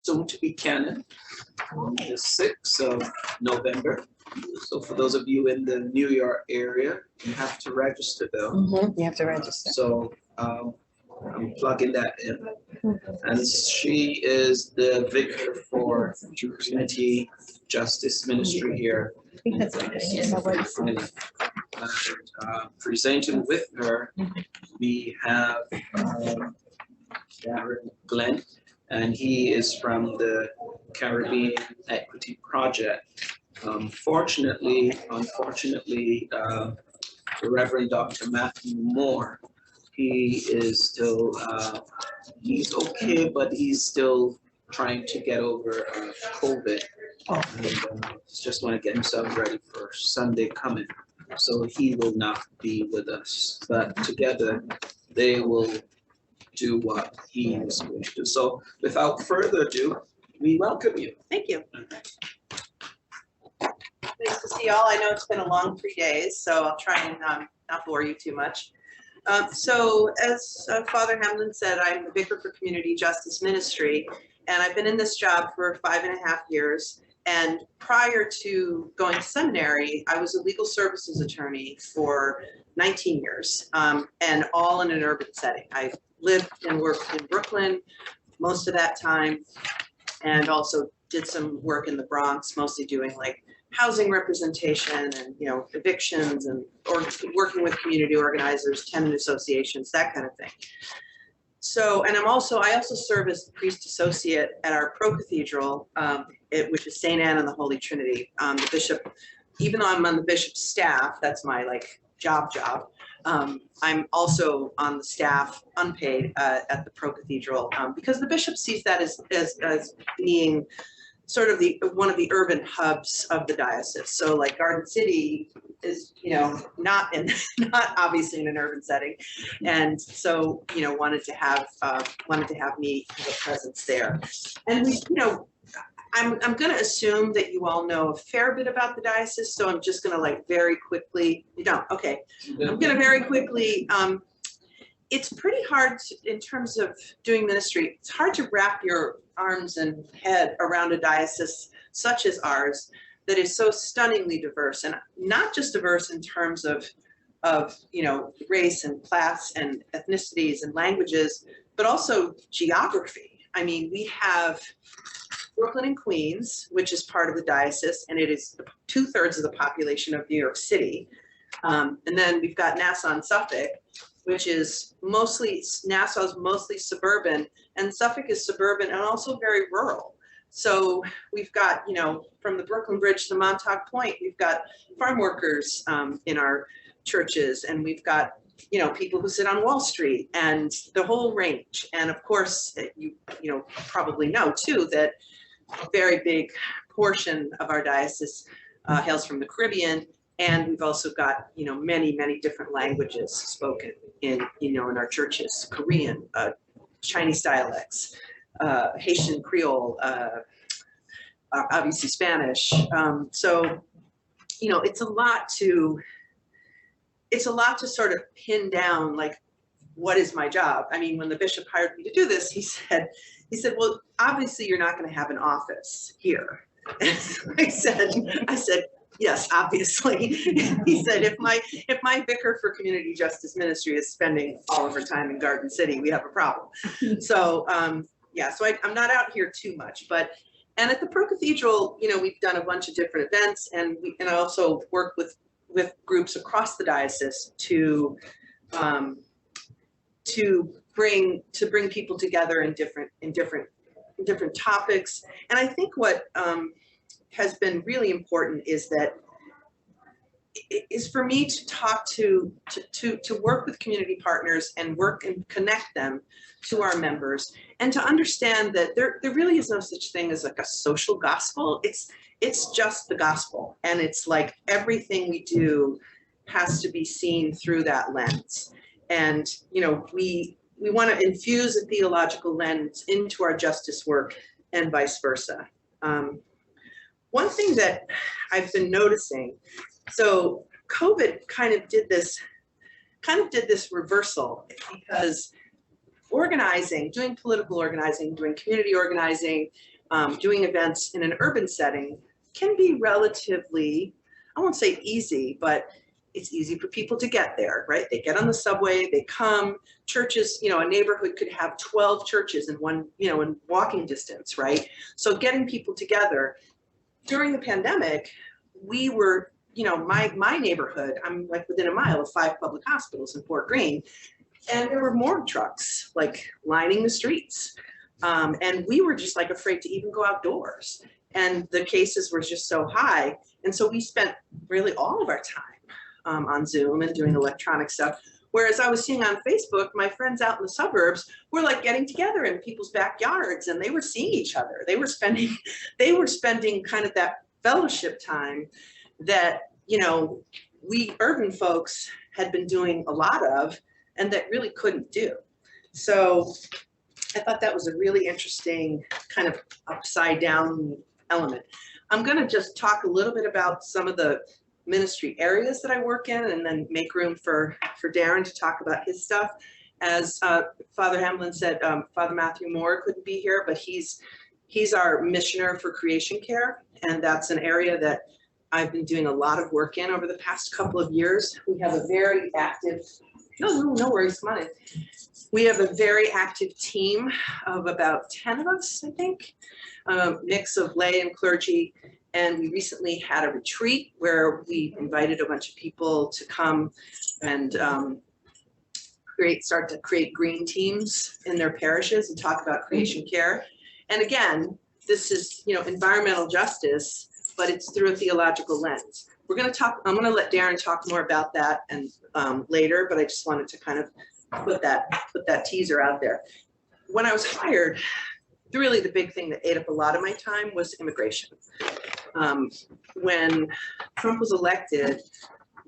soon to be canon on the 6th of November. So for those of you in the New York area, you have to register though. You have to register. So I'm plugging that in. And she is the vicar for Community Justice Ministry here. I think that's right. And presenting with her, we have Glen, and he is from the Caribbean Equity Project. Unfortunately, the Reverend Dr. Matthew Moore, he is still, he's okay, but he's still trying to get over COVID. And just want to get himself ready for Sunday coming. So he will not be with us, but together they will do what he is going to do. So without further ado, we welcome you. Thank you. Nice to see y'all. I know it's been a long 3 days, so I'll try and not bore you too much. So as Father Hamlin said, I'm the Vicar for Community Justice Ministry, and I've been in this job for 5.5 years. And prior to going to seminary, I was a legal services attorney for 19 years, and all in an urban setting. I lived and worked in Brooklyn most of that time, and also did some work in the Bronx, mostly doing like housing representation and, you know, evictions and working with community organizers, tenant associations, that kind of thing. So, and I also serve as the priest associate at our pro-cathedral, which is St. Anne and the Holy Trinity. The bishop, even though I'm on the bishop's staff, that's my like job. I'm also on the staff, unpaid, at the pro-cathedral, because the bishop sees that as being sort of one of the urban hubs of the diocese. So like Garden City is, you know, not obviously in an urban setting, and so, you know, wanted to have me have a presence there. And we, you know, I'm going to assume that you all know a fair bit about the diocese, so I'm just going to like very quickly. You don't, okay? I'm going to very quickly. It's pretty hard in terms of doing ministry. It's hard to wrap your arms and head around a diocese such as ours that is so stunningly diverse, and not just diverse in terms of you know, race and class and ethnicities and languages, but also geography. I mean, we have Brooklyn and Queens, which is part of the diocese, and it is 2/3 of the population of New York City. And then we've got Nassau and Suffolk, which is Nassau's mostly suburban, and Suffolk is suburban and also very rural. So we've got, you know, from the Brooklyn Bridge to Montauk Point, we've got farm workers in our churches, and we've got, you know, people who sit on Wall Street, and the whole range. And of course, you know, probably know too that a very big portion of our diocese hails from the Caribbean. And we've also got, you know, many, many different languages spoken in, you know, in our churches: Korean, Chinese dialects, Haitian Creole, obviously Spanish. So, you know, it's a lot to sort of pin down, like, what is my job? I mean, when the bishop hired me to do this, he said, well, obviously you're not going to have an office here. And so I said, yes, obviously. He said, if my vicar for Community Justice Ministry is spending all of her time in Garden City, we have a problem. So yeah, so I'm not out here too much, and at the Pro Cathedral, you know, we've done a bunch of different events, and I also work with groups across the diocese to bring people together in different topics. And I think what has been really important is for me to talk to work with community partners and work and connect them to our members, and to understand that there really is no such thing as like a social gospel. It's just the gospel, and it's like everything we do has to be seen through that lens. And, you know, we want to infuse a theological lens into our justice work, and vice versa. One thing that I've been noticing, so COVID kind of did this reversal, because organizing, doing political organizing, doing community organizing, doing events in an urban setting can be relatively, I won't say easy, but it's easy for people to get there, right? They get on the subway, they come. Churches, a neighborhood could have 12 churches in one, in walking distance, right? So getting people together. During the pandemic, we were, my neighborhood, I'm like within a mile of 5 public hospitals in Fort Greene, and there were morgue trucks like lining the streets. And we were just like afraid to even go outdoors. And the cases were just so high. And so we spent really all of our time on Zoom and doing electronic stuff. Whereas I was seeing on Facebook, my friends out in the suburbs were like getting together in people's backyards, and they were seeing each other. They were spending kind of that fellowship time that, we urban folks had been doing a lot of and that really couldn't do. So I thought that was a really interesting kind of upside down element. I'm going to just talk a little bit about some of the ministry areas that I work in, and then make room for Darren to talk about his stuff. As Father Hamlin said, Father Matthew Moore couldn't be here, but he's our missioner for creation care, and that's an area that I've been doing a lot of work in over the past couple of years. We have a very active, no worries, come on in. We have a very active team of about 10 of us, I think, mix of lay and clergy. And we recently had a retreat where we invited a bunch of people to come and start to create green teams in their parishes and talk about creation care. And again, this is, environmental justice, but it's through a theological lens. I'm going to let Darren talk more about that and later, but I just wanted to kind of put that teaser out there. When I was hired, really the big thing that ate up a lot of my time was immigration. When Trump was elected,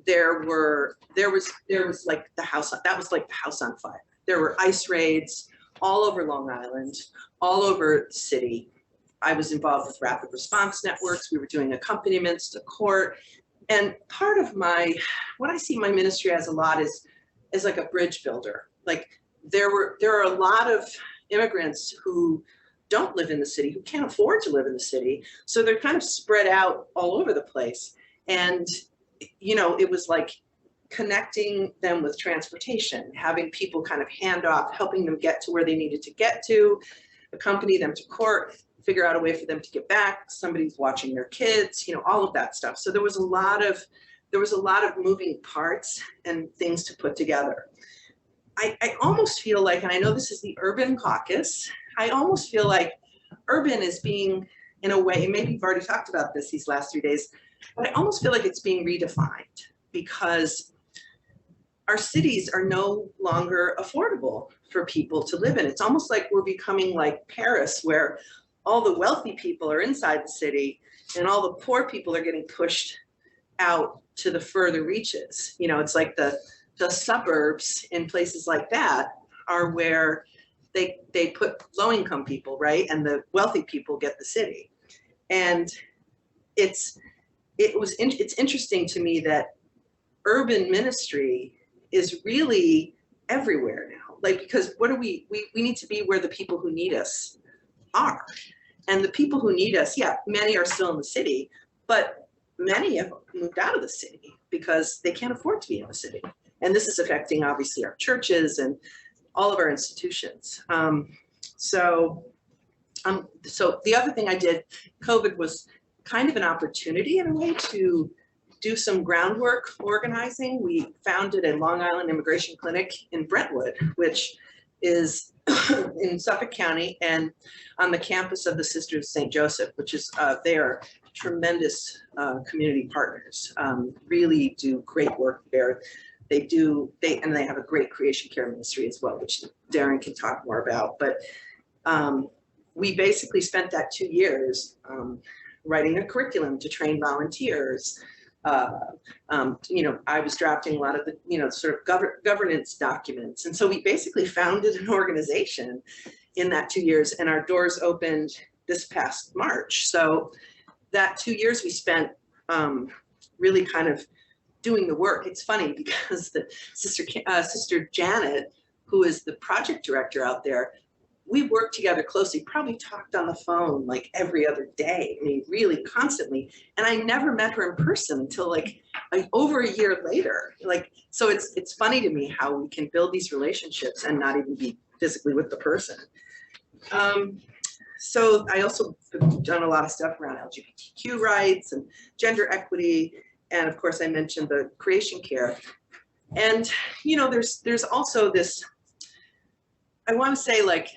there was like the house, that was like the house on fire. There were ICE raids all over Long Island, all over the city. I was involved with rapid response networks. We were doing accompaniments to court. And part of what I see my ministry as a lot is like a bridge builder. Like there are a lot of immigrants who don't live in the city, who can't afford to live in the city. So they're kind of spread out all over the place. And, it was like connecting them with transportation, having people kind of hand off, helping them get to where they needed to get to, accompany them to court, figure out a way for them to get back. Somebody's watching their kids, all of that stuff. So there was a lot of moving parts and things to put together. I almost feel like, and I know this is the Urban Caucus, I almost feel like urban is being, in a way, maybe you've already talked about this these last 3 days, but I almost feel like it's being redefined because our cities are no longer affordable for people to live in. It's almost like we're becoming like Paris, where all the wealthy people are inside the city and all the poor people are getting pushed out to the further reaches. It's like the suburbs in places like that are where they put low-income people, right? And the wealthy people get the city. And it's interesting to me that urban ministry is really everywhere now. Like, because what do we need to be where the people who need us are. And the people who need us, yeah, many are still in the city, but many have moved out of the city because they can't afford to be in the city. And this is affecting obviously our churches and all of our institutions. So the other thing I did, COVID was kind of an opportunity in a way to do some groundwork organizing. We founded a Long Island immigration clinic in Brentwood, which is in Suffolk County and on the campus of the Sisters of St. Joseph, which is, they are tremendous community partners, really do great work there. They have a great creation care ministry as well, which Darren can talk more about. But we basically spent that 2 years writing a curriculum to train volunteers. I was drafting a lot of the, sort of governance documents. And so we basically founded an organization in that 2 years, and our doors opened this past March. So that 2 years we spent really kind of doing the work. It's funny because the Sister Janet, who is the project director out there, we worked together closely, probably talked on the phone like every other day. I mean, really constantly. And I never met her in person until like over a year later. Like, so it's funny to me how we can build these relationships and not even be physically with the person. So I also have done a lot of stuff around LGBTQ rights and gender equity. And of course, I mentioned the creation care. And, you know, there's also this, I want to say, like,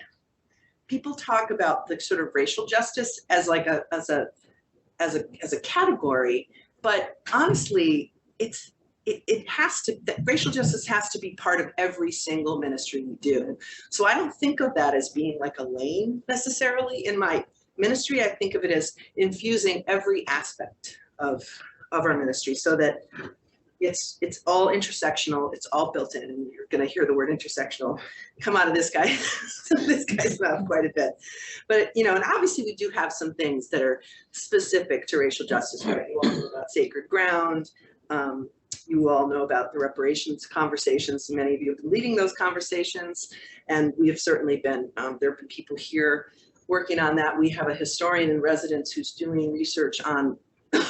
people talk about the sort of racial justice as like as a category, but honestly, it has to, racial justice has to be part of every single ministry we do. So I don't think of that as being like a lane necessarily in my ministry. I think of it as infusing every aspect of our ministry, so that it's all intersectional, it's all built in, and you're going to hear the word intersectional come out of this guy, this guy's mouth quite a bit. But, you know, and obviously we do have some things that are specific to racial justice, right? You all know about sacred ground. You all know about the reparations conversations. Many of you have been leading those conversations, and we have certainly been, there have been people here working on that. We have a historian in residence who's doing research on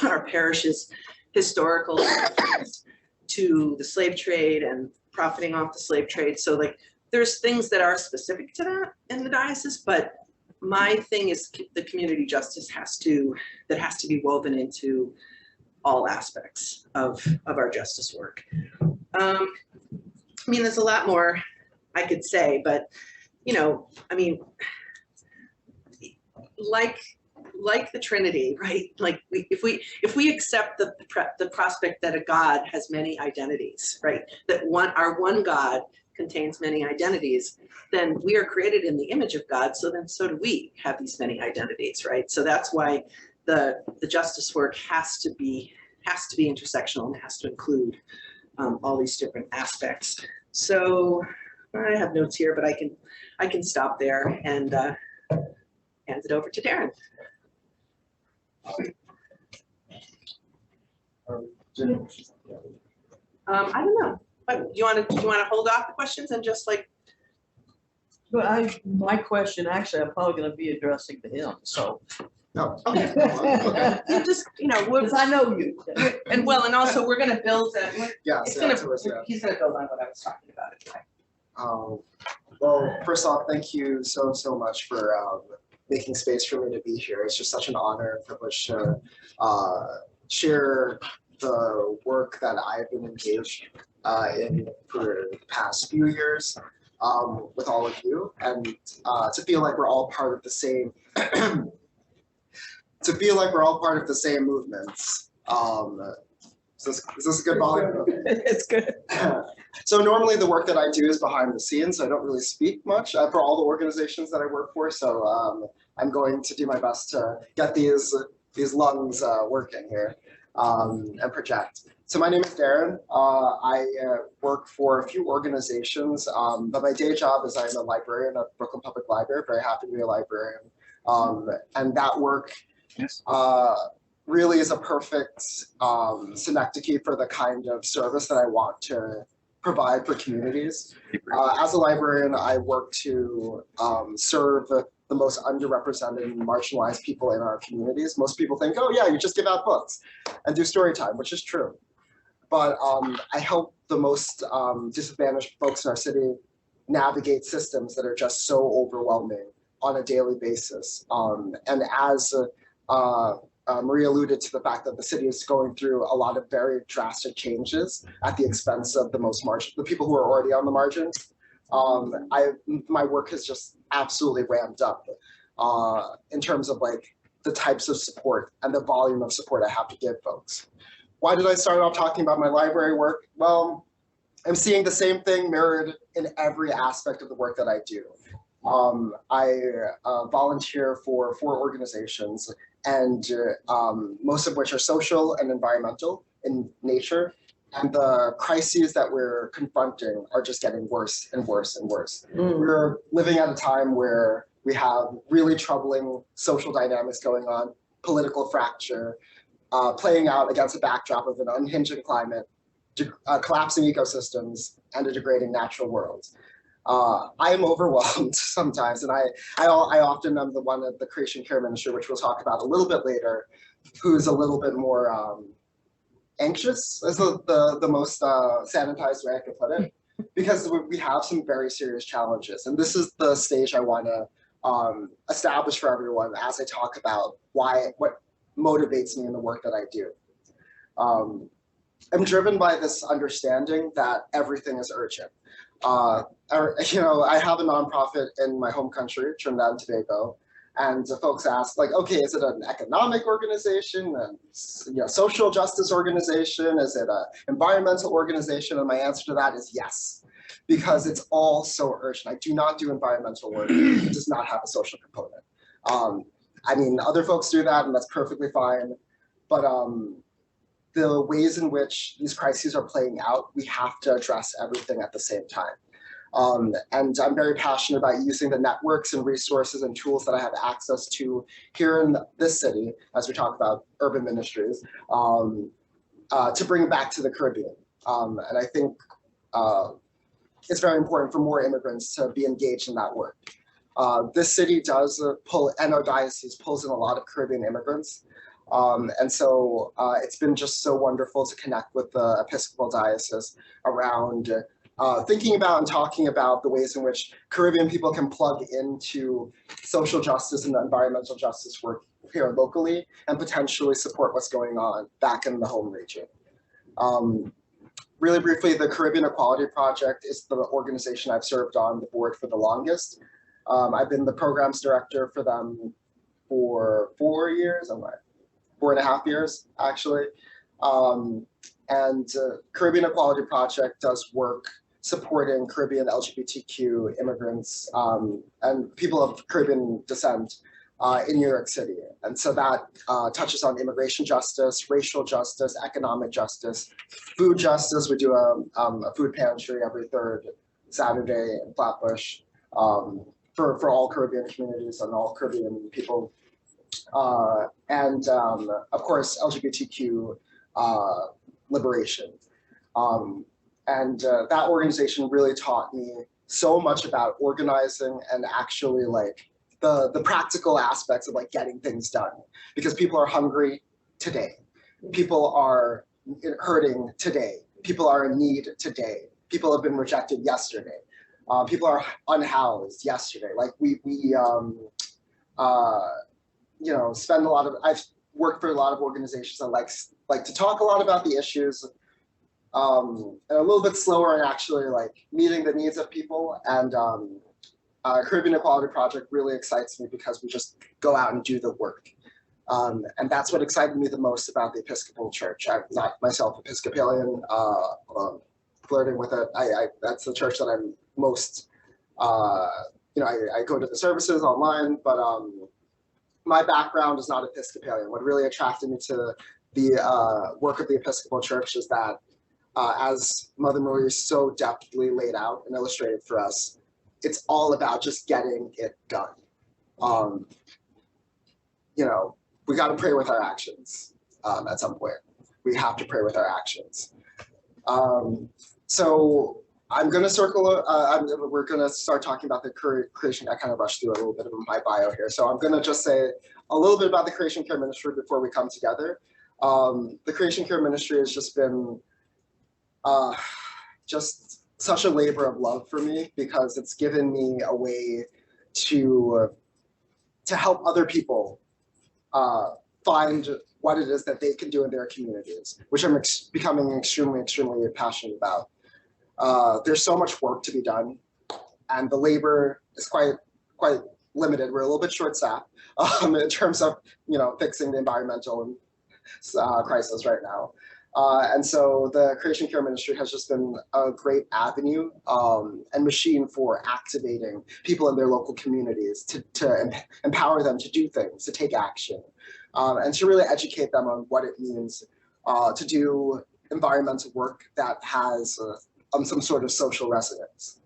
our parish's historical to the slave trade and profiting off the slave trade. So like there's things that are specific to that in the diocese, but my thing is the community justice has to be woven into all aspects of our justice work. I mean, there's a lot more I could say, but you know, I mean, like the Trinity, right? Like if we accept the prospect that a God has many identities, right? That our one God contains many identities, then we are created in the image of God. So then so do we have these many identities, right? So that's why the justice work has to be intersectional and has to include all these different aspects. So I have notes here, but I can stop there and hand it over to Darren. I don't know. Do you want to hold off the questions and just like? Well, my question, actually, I'm probably going to be addressing to him. So. No. Okay. You just, you know, Because I know you. And also we're going to build. Yeah. He's So going afterwards, yeah. to build on what I was talking about. Okay. Well, first off, thank you so much for making space for me to be here. It's just such an honor and privilege to share the work that I've been engaged in for the past few years with all of you, and to feel like we're all part of the same movements. Is this a good volume? It's good. So normally the work that I do is behind the scenes, so I don't really speak much for all the organizations that I work for. So I'm going to do my best to get these lungs working here and project. So my name is Darren. I work for a few organizations, but my day job is I'm a librarian at Brooklyn Public Library. Very happy to be a librarian, and that work. Yes. Really is a perfect synecdoche for the kind of service that I want to provide for communities. As a librarian, I work to serve the most underrepresented and marginalized people in our communities. Most people think, oh yeah, you just give out books and do story time, which is true. But I help the most disadvantaged folks in our city navigate systems that are just so overwhelming on a daily basis. And as Maria alluded to the fact that the city is going through a lot of very drastic changes at the expense of the people who are already on the margins. My work has just absolutely ramped up in terms of like the types of support and the volume of support I have to give folks. Why did I start off talking about my library work? Well, I'm seeing the same thing mirrored in every aspect of the work that I do. I volunteer for 4 organizations, and most of which are social and environmental in nature. And the crises that we're confronting are just getting worse and worse and worse. We're living at a time where we have really troubling social dynamics going on, political fracture, playing out against a backdrop of an unhinging climate, collapsing ecosystems, and a degrading natural world. I am overwhelmed sometimes, and I often am the one at the Creation Care Ministry, which we'll talk about a little bit later, who's a little bit more anxious, is the most sanitized way I could put it, because we have some very serious challenges, and this is the stage I want to establish for everyone as I talk about what motivates me in the work that I do. I'm driven by this understanding that everything is urgent. I have a nonprofit in my home country, Trinidad and Tobago, and folks ask, like, okay, is it an economic organization, a social justice organization, is it an environmental organization? And my answer to that is yes, because it's all so urgent. I do not do environmental work; it does not have a social component. I mean, other folks do that, and that's perfectly fine, but the ways in which these crises are playing out, we have to address everything at the same time. And I'm very passionate about using the networks and resources and tools that I have access to here in this city, as we talk about urban ministries, to bring it back to the Caribbean. And I think it's very important for more immigrants to be engaged in that work. This city does pull, and our diocese pulls in a lot of Caribbean immigrants. And so it's been just so wonderful to connect with the Episcopal Diocese around thinking about and talking about the ways in which Caribbean people can plug into social justice and environmental justice work here locally and potentially support what's going on back in the home region. Really briefly, the Caribbean Equality Project is the organization I've served on the board for the longest. I've been the programs director for them for 4 years. 4.5 years, actually. Caribbean Equality Project does work supporting Caribbean LGBTQ immigrants and people of Caribbean descent in New York City. And so that touches on immigration justice, racial justice, economic justice, food justice. We do a food pantry every third Saturday in Flatbush for all Caribbean communities and all Caribbean people. Of course, LGBTQ liberation. That organization really taught me so much about organizing and actually like the practical aspects of like getting things done, because people are hungry today. People are hurting today. People are in need today. People have been rejected yesterday. People are unhoused yesterday. Like spend a lot of, I've worked for a lot of organizations that like to talk a lot about the issues and a little bit slower in actually like meeting the needs of people. And Caribbean Equality Project really excites me because we just go out and do the work. And that's what excited me the most about the Episcopal Church. I'm not myself Episcopalian, flirting with it. That's the church that I'm most, I go to the services online, but my background is not Episcopalian. What really attracted me to the work of the Episcopal Church is that, as Mother Marie so deftly laid out and illustrated for us, it's all about just getting it done. We got to pray with our actions at some point. We have to pray with our actions. So I'm going to circle, we're going to start talking about the creation. I kind of rushed through a little bit of my bio here. So I'm going to just say a little bit about the Creation Care Ministry before we come together. The Creation Care Ministry has just been just such a labor of love for me, because it's given me a way to help other people find what it is that they can do in their communities, which I'm becoming extremely, extremely passionate about. There's so much work to be done, and the labor is quite limited. We're a little bit short-staffed in terms of fixing the environmental crisis right now. And so the Creation Care Ministry has just been a great avenue and machine for activating people in their local communities to empower them to do things, to take action, and to really educate them on what it means to do environmental work that has some sort of social resonance.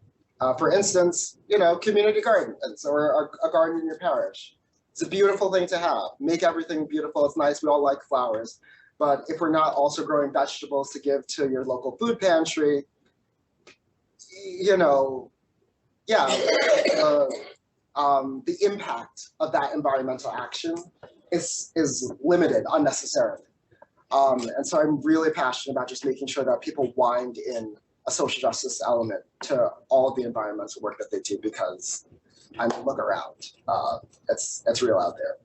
For instance, community gardens or a garden in your parish. It's a beautiful thing to have. Make everything beautiful. It's nice. We all like flowers. But if we're not also growing vegetables to give to your local food pantry, yeah, the impact of that environmental action is limited unnecessarily. And so I'm really passionate about just making sure that people wind in a social justice element to all of the environmental work that they do, because I mean, look around, it's real out there.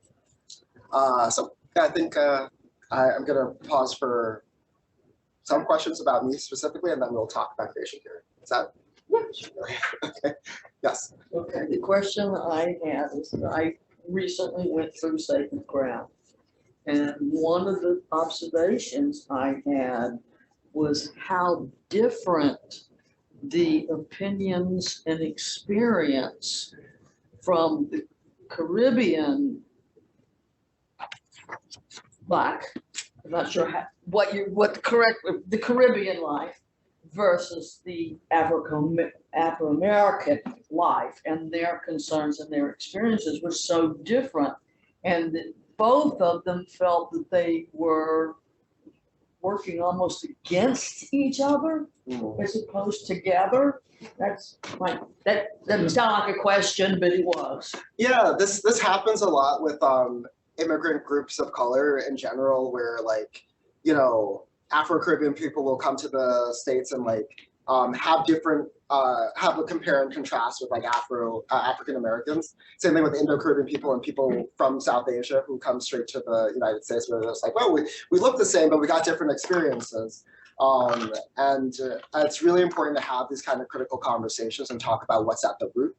So yeah, I think I'm gonna pause for some questions about me specifically, and then we'll talk about creation here. Is that? Okay. Yes. Okay, the question I have is that I recently went through Sacred Ground. And one of the observations I had was how different the opinions and experience from the Caribbean Black, I'm not sure how, the Caribbean life versus the Afro-American life, and their concerns and their experiences were so different. And that both of them felt that they were working almost against each other as opposed together. That's like, that doesn't sound like a question, but it was. Yeah, this happens a lot with immigrant groups of color in general, where like, you know, Afro-Caribbean people will come to the States and like have different have a compare and contrast with like African Americans. Same thing with Indo-Caribbean people and people from South Asia who come straight to the United States, where it's like, well, we look the same, but we got different experiences. And it's really important to have these kind of critical conversations and talk about what's at the root.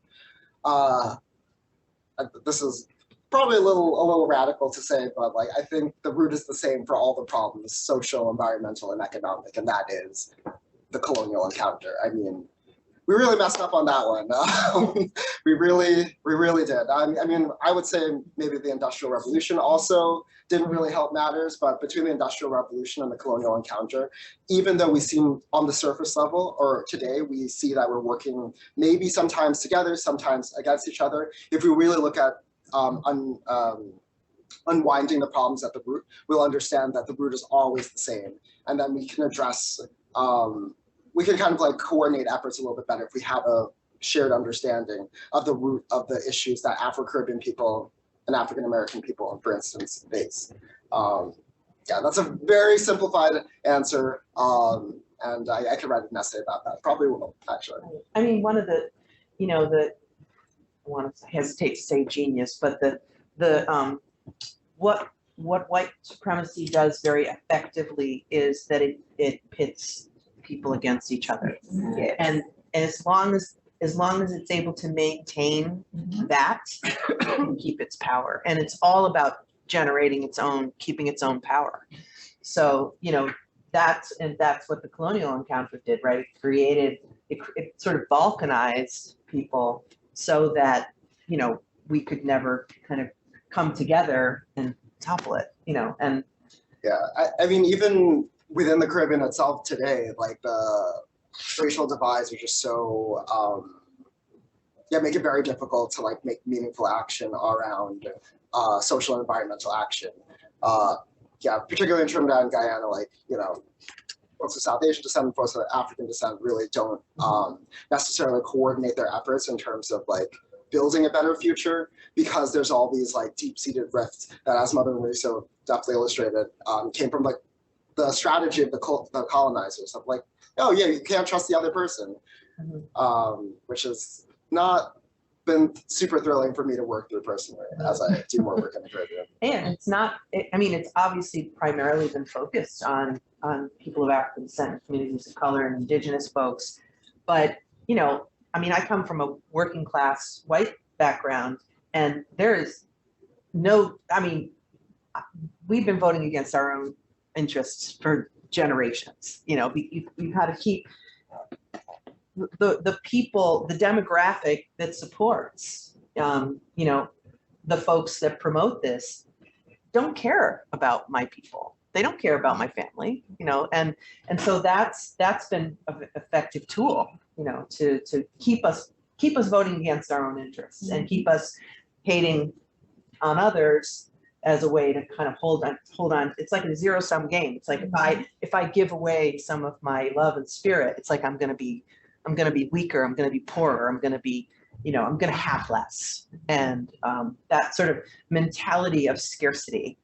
This is probably a little radical to say, but like I think the root is the same for all the problems, social, environmental, and economic, and that is the colonial encounter. I mean, we really messed up on that one. We really did. I mean, I would say maybe the Industrial Revolution also didn't really help matters, but between the Industrial Revolution and the colonial encounter, even though we seem on the surface level, or today we see that we're working maybe sometimes together, sometimes against each other, if we really look at unwinding the problems at the root, we'll understand that the root is always the same. And then we can address, we can kind of like coordinate efforts a little bit better if we have a shared understanding of the root of the issues that Afro-Caribbean people and African-American people, for instance, face. Yeah, that's a very simplified answer. And I could write an essay about that. Probably will, actually. I mean, one of the, you know, I want to hesitate to say genius, but what white supremacy does very effectively is that it pits people against each other. Yeah. And as long as it's able to maintain that, it can keep its power. And it's all about keeping its own power. So, you know, that's what the colonial encounter did, right? It sort of balkanized people so that, you know, we could never kind of come together and topple it, you know, and. Yeah, I mean, even within the Caribbean itself today, like the racial divides are just so, make it very difficult to like make meaningful action around social and environmental action. Particularly in Trinidad and Guyana, like, you know, folks of South Asian descent, folks of African descent really don't necessarily coordinate their efforts in terms of like building a better future, because there's all these like deep-seated rifts that, as Mother Mauricio definitely illustrated, came from like the strategy of the colonizers of like, oh yeah, you can't trust the other person, which has not been super thrilling for me to work through personally as I do more work in the Caribbean. And it's not, I mean, it's obviously primarily been focused on people of African descent, communities of color, and indigenous folks. But, you know, I mean, I come from a working class white background, and there is no, I mean, we've been voting against our own interests for generations. You know, we've had to keep the people, the demographic that supports, you know, the folks that promote this don't care about my people. They don't care about my family, you know, and so that's been an effective tool, you know, to keep us voting against our own interests and keep us hating on others as a way to kind of hold on. It's like a zero-sum game. It's like if I give away some of my love and spirit, it's like I'm going to be I'm gonna be weaker, I'm gonna be poorer, I'm gonna be, I'm gonna have less. And that sort of mentality of scarcity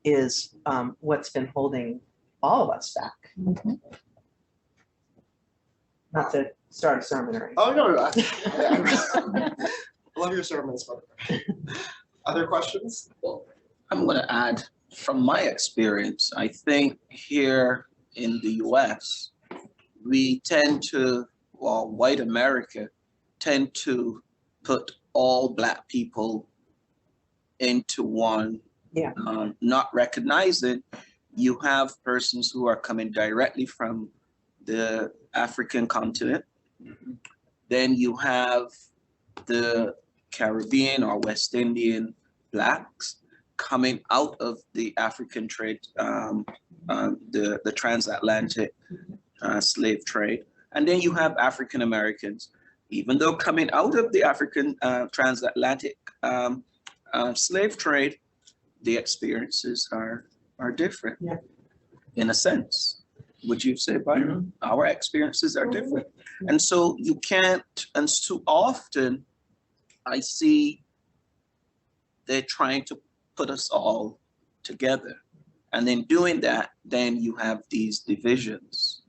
is what's been holding all of us back. Mhm. Not to start a sermon or anything. Oh, no, I love your sermons, but other questions? I'm going to add from my experience, I think here in the US, we tend to, well, white America tend to put all Black people into one, Yeah. Not recognizing you have persons who are coming directly from the African continent. Then you have the Caribbean or West Indian Blacks coming out of the African trade, the transatlantic slave trade. And then you have African Americans, even though coming out of the African transatlantic slave trade, the experiences are different. Yeah. In a sense. Would you say, Byron? Our experiences are different. And so you can't, and so often I see they're trying to put us all together. And then doing that, then you have these divisions.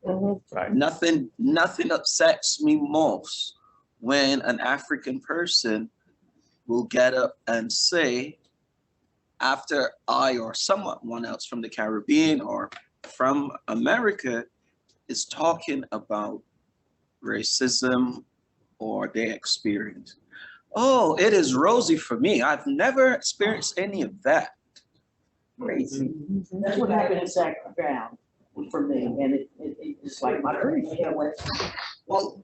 Right. Nothing upsets me most when an African person will get up and say, after I or someone else from the Caribbean or from America is talking about racism or their experience. Oh, it is rosy for me. I've never experienced any of that. Crazy. That's what happened in Sacred Ground for me, and it's like my dream. Well,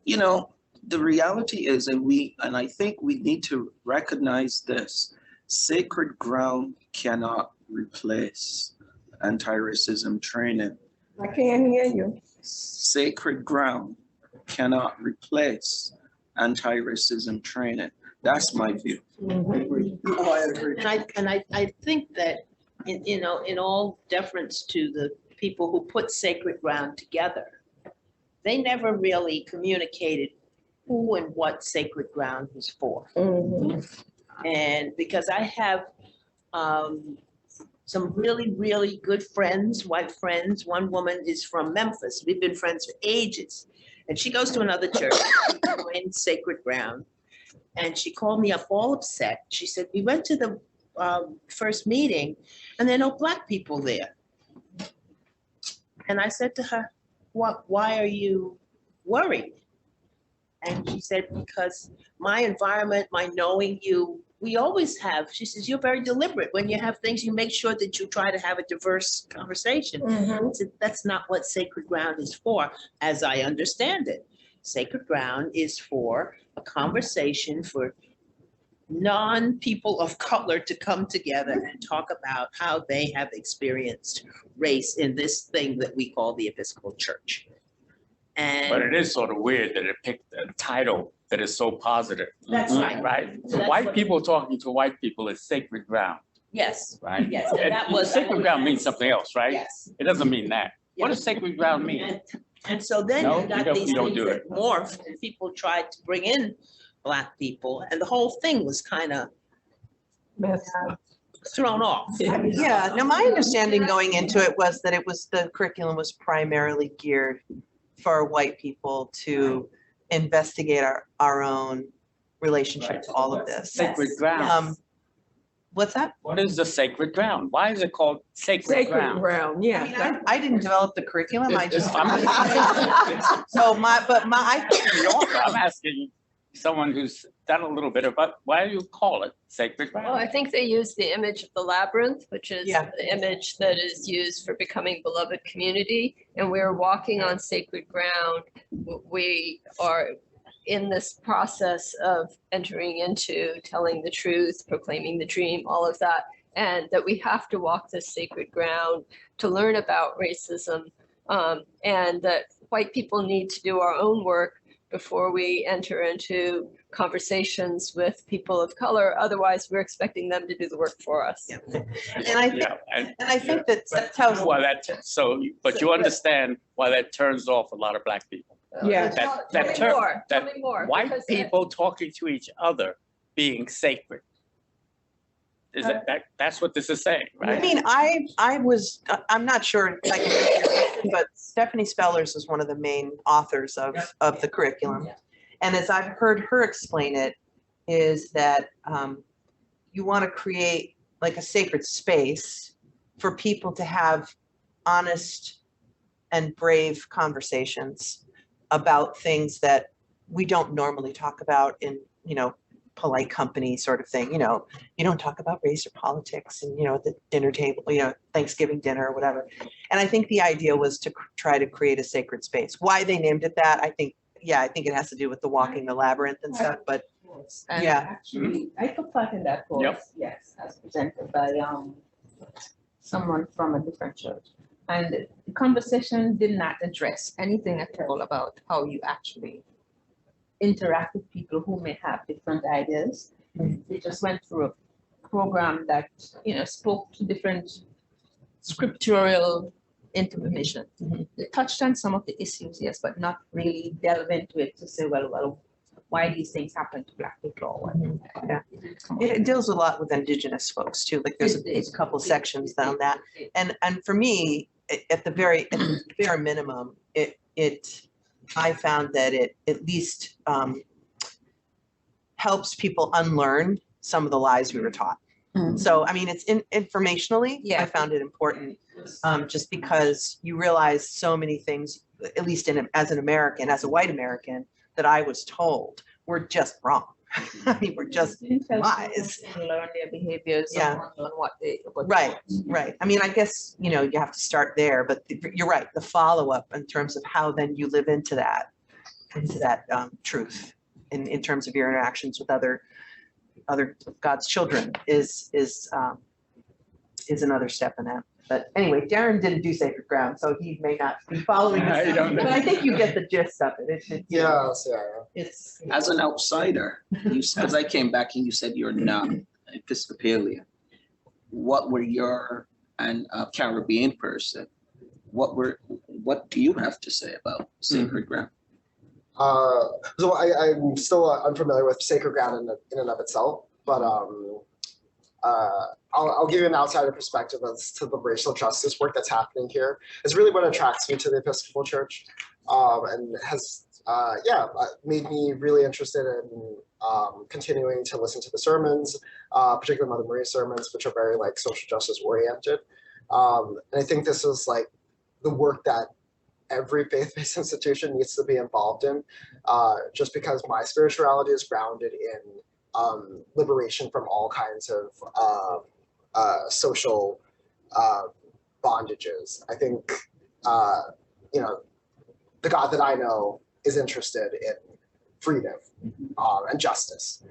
the reality is, and I think we need to recognize this, sacred ground cannot replace anti-racism training. I can't hear you. Sacred ground cannot replace anti-racism training. That's my view. Oh, I agree. And I think that in all deference to the people who put Sacred Ground together, they never really communicated who and what Sacred Ground was for. And because I have some really, really good friends, white friends. One woman is from Memphis. We've been friends for ages. And she goes to another church, in Sacred Ground. And she called me up all upset. She said, we went to the first meeting and there are no Black people there. And I said to her, why are you worried? And she said, because my environment, my knowing you, we always have. She says, you're very deliberate. When you have things, you make sure that you try to have a diverse conversation. I said, that's not what Sacred Ground is for, as I understand it. Sacred Ground is for a conversation for non-people of color to come together and talk about how they have experienced race in this thing that we call the Episcopal Church. But it is sort of weird that it picked a title that is so positive. That's right. Right? So That's white what- people talking to white people is sacred ground, Yes, right? yes, and that was. Sacred ground means something else, right? Yes. It doesn't mean that. What does sacred ground mean? And so then No, you you got don't- these you don't things do that it. morphed, and people tried to bring in Black people, and the whole thing was kind of thrown off. Yeah, now my understanding going into it was that the curriculum was primarily geared for white people to investigate our own relationship to all of this. Sacred ground. What's that? What is the sacred ground? Why is it called sacred ground? ground, I mean, I didn't develop the curriculum, I just. I'm So I I'm asking someone who's done a little bit about, why do you call it sacred Well, ground? I think they use the image of the labyrinth, which is Yeah. the image that is used for becoming beloved community. And we're walking on sacred ground. We are in this process of entering into telling the truth, proclaiming the dream, all of that. And that we have to walk this sacred ground to learn about racism. And that white people need to do our own work before we enter into conversations with people of color. Otherwise, we're expecting them to do the work for us. And I think, Yeah, and- and I think that's how. Well, but you understand why that turns off a lot of Black people. Yeah. That Tell me term, more, tell that me more. white because people talking to each other being sacred. Is that's what this is saying, I right? mean, I'm not sure if I can answer your question, but Stephanie Spellers is one of the main authors of the curriculum. And as I've heard her explain it, is that you want to create like a sacred space for people to have honest and brave conversations about things that we don't normally talk about in, polite company sort of thing. You don't talk about race or politics and, at the dinner table, Thanksgiving dinner or whatever. And I think the idea was to try to create a sacred space. Why they named it that, I think it has to do with the walking the labyrinth and stuff, but And yeah. actually, I took part in that course, Yep. yes, as presented by someone from a different church. And the conversation did not address anything at all about how you actually interact with people who may have different ideas. They just went through a program that, spoke to different scriptural information. They touched on some of the issues, yes, but not really delve into it to say, well, why these things happen to Black people or what. Yeah. It deals a lot with Indigenous folks too. Like there's a couple sections on that. And for me, at the very bare minimum, I found that it at least helps people unlearn some of the lies we were taught. So, I mean, it's informationally, I found it important, just because you realize so many things, at least as an American, as a white American, that I was told were just wrong. I mean, we're just lies. Learn their behaviors. Yeah. On what they. Right. I mean, I guess, you have to start there, but you're right. The follow-up in terms of how then you live into that truth in terms of your interactions with other God's children is another step in that. But anyway, Darren didn't do Sacred Ground, so he may not be following I this. don't know. But I think you get the gist of it. It's As an outsider, because I came back and you said you're not Episcopalian. What were your and a Caribbean person? What do you have to say about Sacred Ground? So I'm still unfamiliar with Sacred Ground in and of itself, but I'll give you an outsider perspective as to the racial justice work that's happening here. It's really what attracts me to the Episcopal Church, and has made me really interested in continuing to listen to the sermons, particularly Mother Maria's sermons, which are very like social justice oriented. And I think this is like the work that every faith-based institution needs to be involved in, just because my spirituality is grounded in liberation from all kinds of social bondages. I think, the God that I know is interested in freedom and justice.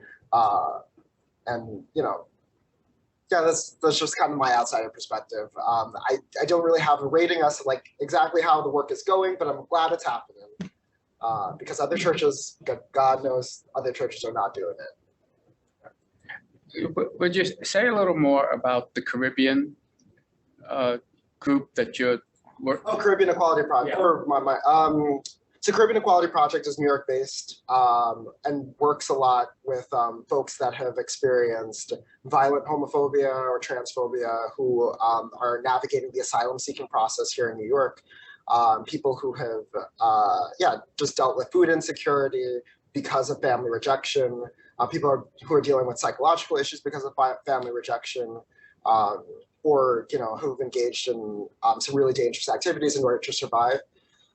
That's just kind of my outsider perspective. I don't really have a rating as to like exactly how the work is going, but I'm glad it's happening because other churches, God knows, other churches are not doing it. Would you say a little more about the Caribbean group that you're working? Oh, Caribbean Equality Project. Yeah. Or so Caribbean Equality Project is New York based and works a lot with folks that have experienced violent homophobia or transphobia who are navigating the asylum seeking process here in New York. People who have just dealt with food insecurity because of family rejection. People who are dealing with psychological issues because of family rejection, or who've engaged in some really dangerous activities in order to survive.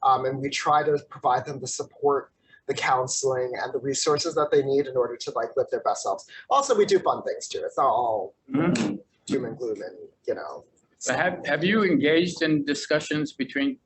And we try to provide them the support, the counseling, and the resources that they need in order to like live their best selves. Also, we do fun things too. It's not all doom and gloom and So have you engaged in discussions between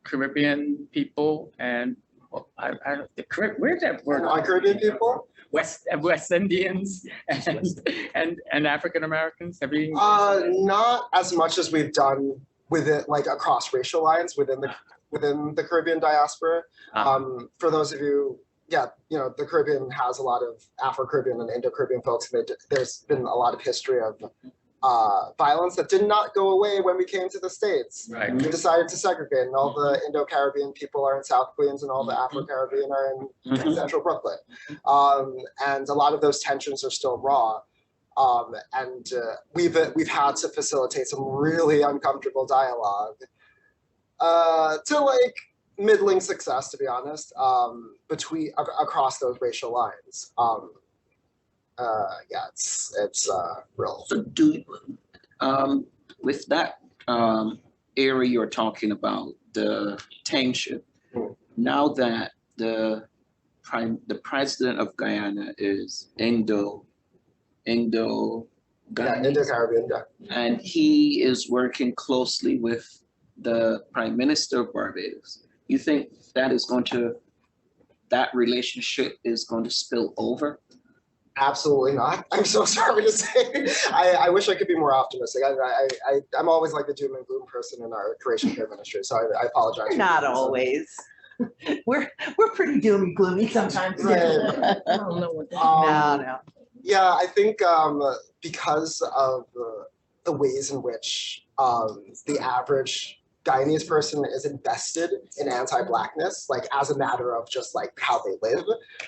Caribbean people and where's that word? Caribbean people? West Indians and African Americans? Have you? Not as much as we've done with it, like across racial lines within the Caribbean diaspora. For those of you, the Caribbean has a lot of Afro-Caribbean and Indo-Caribbean folks, and there's been a lot of history of violence that did not go away when we came to the States. Right. We decided to segregate, and all the Indo-Caribbean people are in South Queens, and all the Afro-Caribbean are in Central Brooklyn. And a lot of those tensions are still raw. And we've had to facilitate some really uncomfortable dialogue to like middling success, to be honest, across those racial lines. Yeah, it's real. So with that area you're talking about, the township, now that the president of Guyana is Indo-Caribbean, Yeah. and he is working closely with the Prime Minister of Barbados. You think that relationship is going to spill over? Absolutely not. I'm so sorry to say. I wish I could be more optimistic. I'm always like the doom and gloom person in our Croatian care ministry, so I apologize. We're not always. We're pretty doom and gloomy sometimes. Right. I don't know what that No. Yeah, I think because of the ways in which the average Guyanese person is invested in anti-Blackness, like as a matter of just like how they live,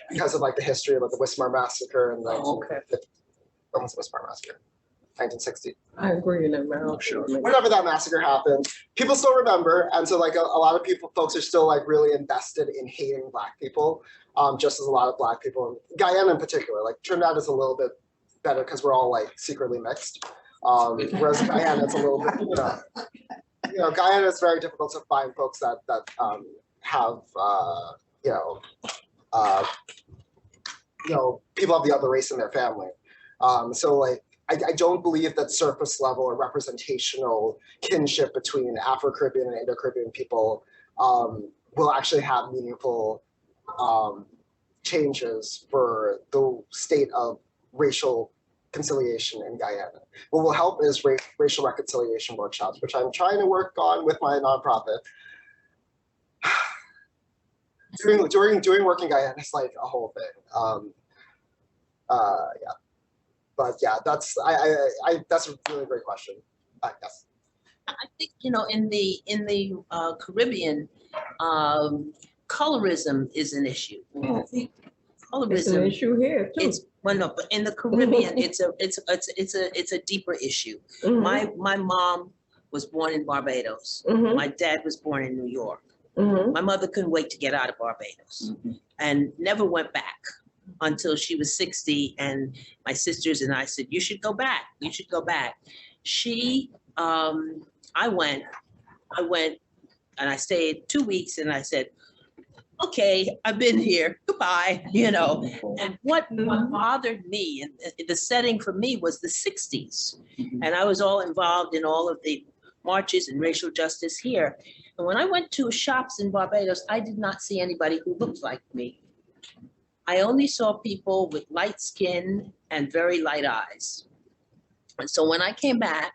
because of like the history of like, the Wismar massacre and like when was the Wismar massacre? 1960. I agree in that. Whenever that massacre happened, people still remember, and so like a lot of folks are still like really invested in hating Black people, just as a lot of Black people, Guyana in particular. Like Trinidad is a little bit better because we're all like secretly mixed, whereas Guyana it's a little bit, Guyana is very difficult to find folks that have people of the other race in their family. So like I don't believe that surface level or representational kinship between Afro-Caribbean and Indo-Caribbean people will actually have meaningful changes for the state of racial conciliation in Guyana. What will help is racial reconciliation workshops, which I'm trying to work on with my nonprofit. Doing work in Guyana is like a whole thing. Yeah. But yeah, that's that's a really great question. Yes. I think, in the Caribbean, colorism is an issue. I think It's an colorism, issue here too. no, but in the Caribbean, it's a deeper issue. My mom was born in Barbados. My dad was born in New York. My mother couldn't wait to get out of Barbados and never went back until she was 60. And my sisters and I said, you should go back. You should go back. I went and I stayed 2 weeks and I said, okay, I've been here, goodbye, And what bothered me, and the setting for me was the 60s. And I was all involved in all of the marches and racial justice here. And when I went to shops in Barbados, I did not see anybody who looked like me. I only saw people with light skin and very light eyes. And so when I came back,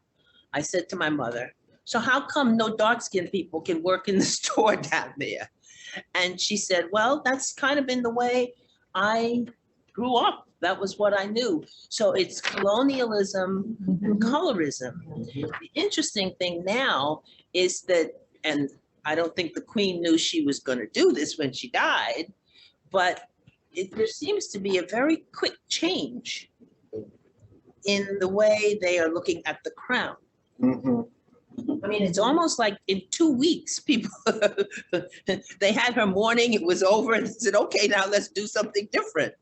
I said to my mother, so how come no dark-skinned people can work in the store down there? And she said, well, that's kind of been the way I grew up. That was what I knew. So it's colonialism and colorism. The interesting thing now is that, and I don't think the Queen knew she was going to do this when she died, but there seems to be a very quick change in the way they are looking at the crown. I mean, it's almost like in 2 weeks, people, they had her mourning, it was over, and said, okay, now let's do something different.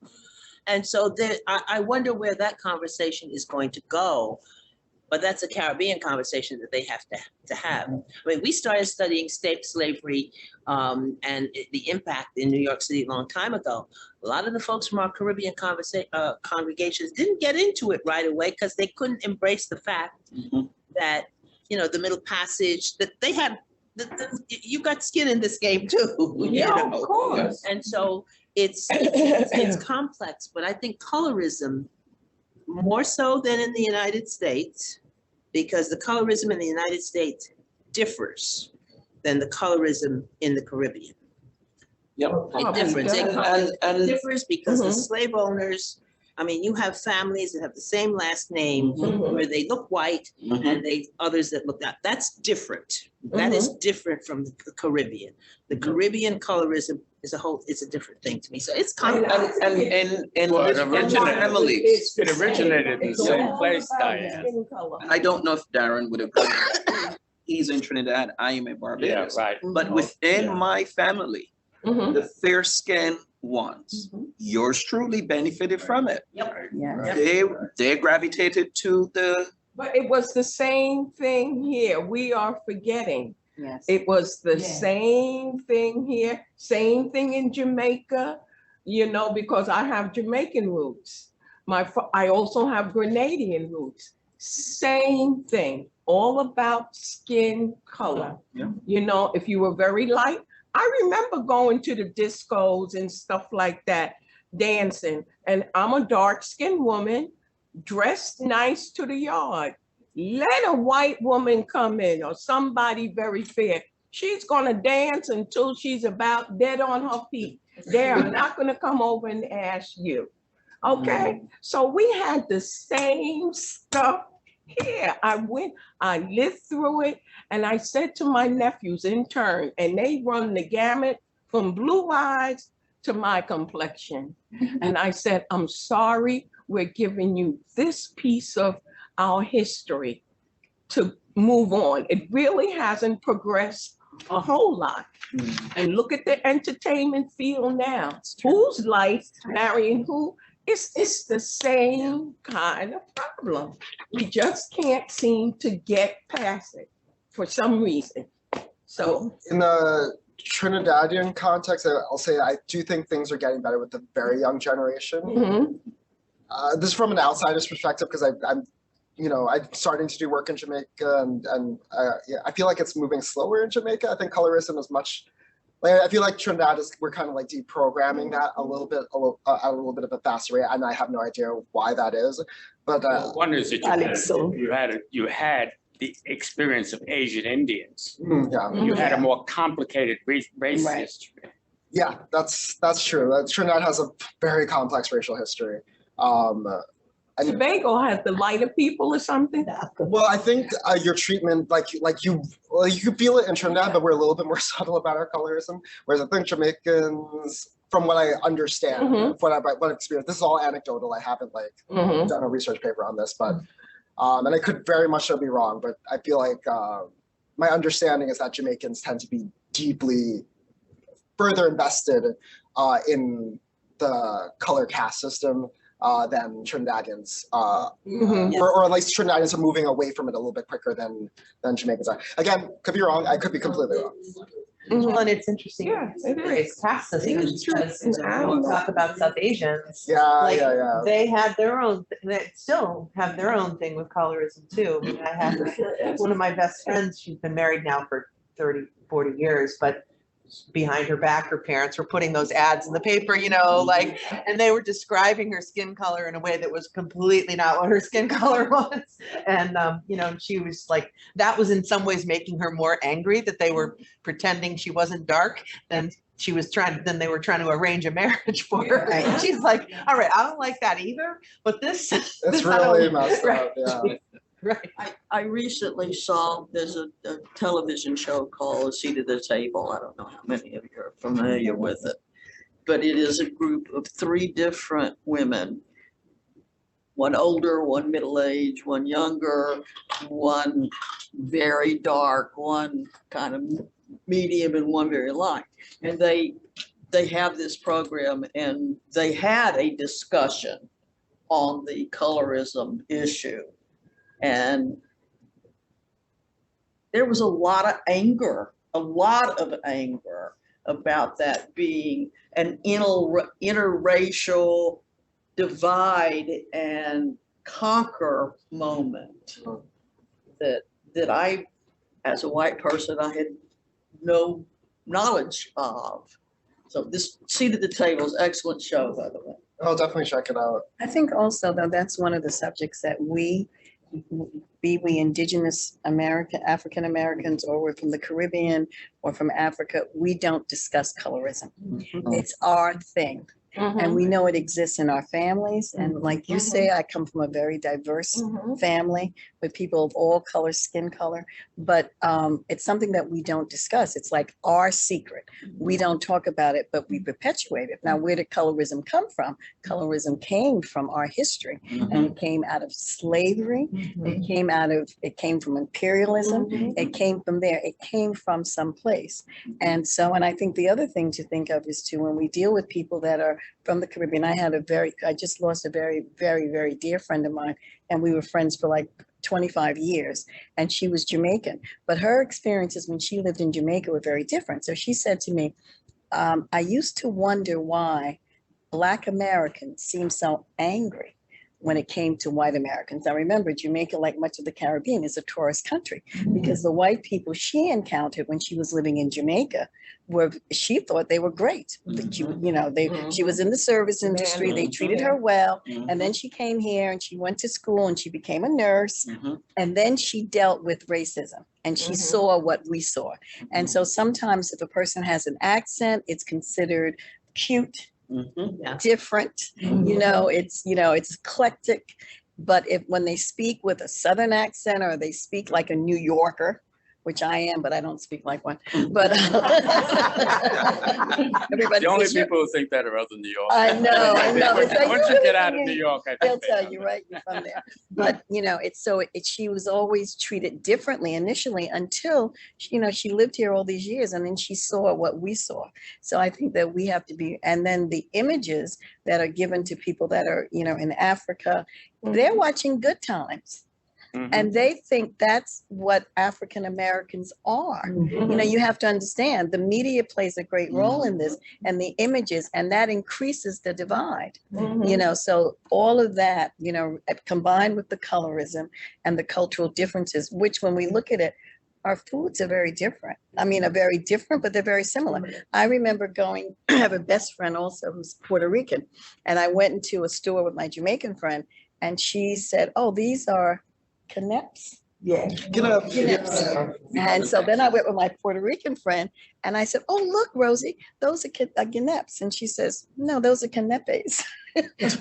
And so I wonder where that conversation is going to go. But that's a Caribbean conversation that they have to have. I mean, we started studying state slavery and the impact in New York City a long time ago. A lot of the folks from our Caribbean congregations didn't get into it right away because they couldn't embrace the fact that, the Middle Passage, that they had, you got skin in this game too. Of course. And so it's complex, but I think colorism, more so than in the United States, because the colorism in the United States differs than the colorism in the Caribbean. Yep. It differs. It differs because the slave owners I mean, you have families that have the same last name where they look white and others that look that. That's different. That is different from the Caribbean. The Caribbean colorism is a different thing to me. So it's kind of. And Well, with it originated- families, It originated in the same place, Diane. I don't know if Darren would agree. He's in Trinidad, I am in Yeah, Barbados. right. But within Yeah. my family, the fair skinned ones, yours truly benefited from it. They gravitated to the, But it was the same thing here. We are forgetting. Yes. It was the same thing here, same thing in Jamaica, because I have Jamaican roots. I also have Grenadian roots. Same thing, all about skin color. Yeah. If you were very light, I remember going to the discos and stuff like that, dancing. And I'm a dark-skinned woman, dressed nice to the yard. Let a white woman come in or somebody very fair. She's gonna dance until she's about dead on her feet. They are not gonna come over and ask you. Okay, so we had the same stuff here. I lived through it, and I said to my nephews in turn, and they run the gamut from blue eyes to my complexion. And I said, I'm sorry, we're giving you this piece of our history to move on. It really hasn't progressed a whole lot. And look at the entertainment field now. Whose life marrying who? It's the same kind of problem. We just can't seem to get past it for some reason. So In the Trinidadian context, I'll say I do think things are getting better with the very young generation. This is from an outsider's perspective because I'm starting to do work in Jamaica, and I feel like it's moving slower in Jamaica. I think colorism is much. I feel like Trinidad we're kind of like deprogramming that a little bit at a little bit of a faster rate, and I have no idea why that is. But One is that you had the experience of Asian Indians. You had a more complicated race history. Yeah, that's true. Trinidad has a very complex racial history. Tobago has the lighter people or something? Well, I think your treatment, you feel it in Trinidad, but we're a little bit more subtle about our colorism. Whereas I think Jamaicans, from what I understand, what I've experienced, this is all anecdotal. I haven't done a research paper on this, but and I could very much so be wrong. But I feel like my understanding is that Jamaicans tend to be deeply further invested in the color caste system than Trinidadians, or at least Trinidadians are moving away from it a little bit quicker than Jamaicans are. Again, could be wrong. I could be completely wrong. Well, and it's interesting. Yeah, it It's caste system It's true. because when we talk about South Asians. Yeah. They had their own, they still have their own thing with colorism too. I mean, I have one of my best friends, she's been married now for 30, 40 years, but behind her back, her parents were putting those ads in the paper, and they were describing her skin color in a way that was completely not what her skin color was. And, she was like, that was in some ways making her more angry that they were pretending she wasn't dark than then they were trying to arrange a marriage for her. And she's like, all right, I don't like that either, but this. It's really messed up, yeah. Right. I recently saw, there's a television show called A Seat at the Table. I don't know how many of you are familiar with it, but it is a group of 3 different women, one older, one middle-aged, one younger, one very dark, one kind of medium, and one very light. And they have this program, and they had a discussion on the colorism issue. And there was a lot of anger about that being an interracial divide and conquer moment that I, as a white person, I had no knowledge of. So this Seat at the Table is an excellent show, by the way. I'll definitely check it out. I think also, though, that's one of the subjects that we indigenous African Americans, or we're from the Caribbean or from Africa, we don't discuss colorism. It's our thing. And we know it exists in our families. And like you say, I come from a very diverse family with people of all colors, skin color. But it's something that we don't discuss. It's like our secret. We don't talk about it, but we perpetuate it. Now, where did colorism come from? Colorism came from our history, and it came out of slavery. It came from imperialism. It came from there. It came from someplace. And I think the other thing to think of is too, when we deal with people that are from the Caribbean, I just lost a very, very, very dear friend of mine, and we were friends for like 25 years, and she was Jamaican, but her experiences when she lived in Jamaica were very different. So she said to me, I used to wonder why Black Americans seem so angry when it came to white Americans. Now remember, Jamaica, like much of the Caribbean, is a tourist country, because the white people she encountered when she was living in Jamaica she thought they were great. She was in the service industry, they treated her well, and then she came here and she went to school and she became a nurse, and then she dealt with racism and she saw what we saw. And so sometimes if a person has an accent, it's considered cute, different, it's eclectic. But when they speak with a Southern accent, or they speak like a New Yorker, which I am, but I don't speak like one. But everybody, the only people who think that are other New York. I know. Once you get out of New York, I think they'll tell you, right? You're from there. But she was always treated differently initially until she lived here all these years, and then she saw what we saw. So I think that we have to be, and then the images that are given to people that are in Africa, they're watching Good Times. And they think that's what African Americans are. You have to understand the media plays a great role in this, and the images, and that increases the divide. So all of that, combined with the colorism and the cultural differences, which when we look at it, our foods are very different. Are very different, but they're very similar. I remember I have a best friend also who's Puerto Rican, and I went into a store with my Jamaican friend, and she said, "Oh, these are Caneps." Yeah. Caneps. And so then I went with my Puerto Rican friend and I said, "Oh, look, Rosie, those are Caneps." And she says, "No, those are Canepes."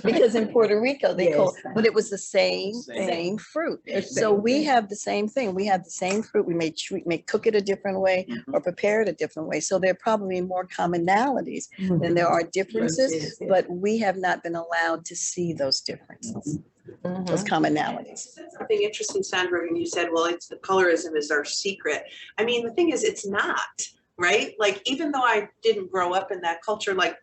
Because in Puerto Rico, they call it, but it was the same fruit. So we have the same thing. We have the same fruit. We may cook it a different way or prepare it a different way. So there are probably more commonalities than there are differences, but we have not been allowed to see those differences. Those commonalities. You said something interesting, Sandra, when you said, well, it's the colorism is our secret. The thing is, it's not, right? Like, even though I didn't grow up in that culture, like,